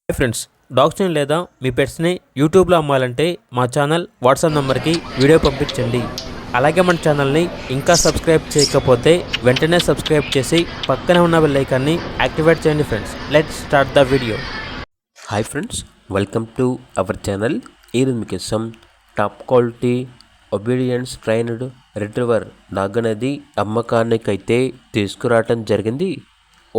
Hi friends, డాగ్స్ని లేదా మీ పెట్స్ని యూట్యూబ్లో అమ్మాలంటే మా ఛానల్ వాట్సాప్ నెంబర్కి వీడియో పంపించండి. అలాగే మన ఛానల్ని ఇంకా సబ్స్క్రైబ్ చేయకపోతే వెంటనే సబ్స్క్రైబ్ చేసి పక్కనే ఉన్న బెల్ ఐకాన్ని యాక్టివేట్ చేయండి. Friends, let's start the video. Hi friends, welcome to our channel. ఈరోజు మీకు top quality obedience trained retriever dog అనేది అమ్మకానికైతే తీసుకురావటం జరిగింది.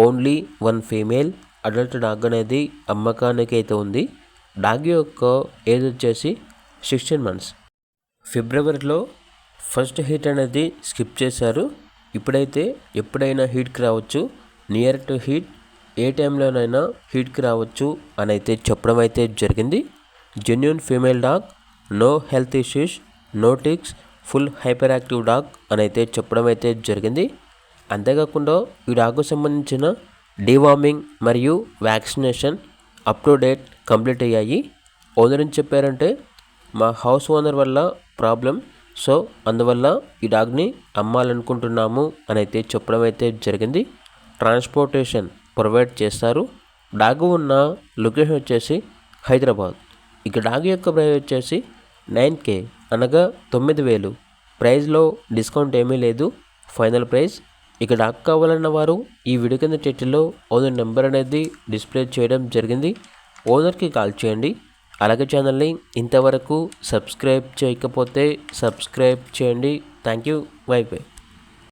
Only one female adult dog అనేది అమ్మకానికి అయితే ఉంది. డాగ్ యొక్క ఏజ్ వచ్చేసి 16 months. ఫిబ్రవరిలో ఫస్ట్ హీట్ అనేది స్కిప్ చేశారు. ఇప్పుడైతే ఎప్పుడైనా హీట్కి రావచ్చు, నియర్ టు హీట్ ఏ టైంలోనైనా హీట్కి రావచ్చు అని అయితే చెప్పడం అయితే జరిగింది. Genuine female dog, no health issues, no ticks, full hyper active dog అని అయితే చెప్పడం అయితే జరిగింది. అంతేకాకుండా ఈ డాగ్కు సంబంధించిన డీవార్మింగ్ మరియు vaccination up to date complete అయ్యాయి. ఓనర్ ఏం చెప్పారంటే, మా హౌస్ ఓనర్ వల్ల ప్రాబ్లం, సో అందువల్ల ఈ డాగ్ని అమ్మాలనుకుంటున్నాము అని అయితే చెప్పడం అయితే జరిగింది. ట్రాన్స్పోర్టేషన్ ప్రొవైడ్ చేస్తారు. డాగ్ ఉన్న లొకేషన్ వచ్చేసి హైదరాబాద్. ఇక డాగ్ యొక్క ప్రైస్ వచ్చేసి 9K అనగా 9,000. ప్రైస్లో డిస్కౌంట్ ఏమీ లేదు, ఫైనల్ ప్రైస్. ఇక డాగ్ కావాలన్న వారు ఈ వీడియో కింద టైటిల్లో ఓనర్ నెంబర్ అనేది డిస్ప్లే చేయడం జరిగింది. ఓనర్కి కాల్ చేయండి. అలాగే ఛానల్ని ఇంతవరకు సబ్స్క్రైబ్ చేయకపోతే సబ్స్క్రైబ్ చేయండి. Thank you. By by.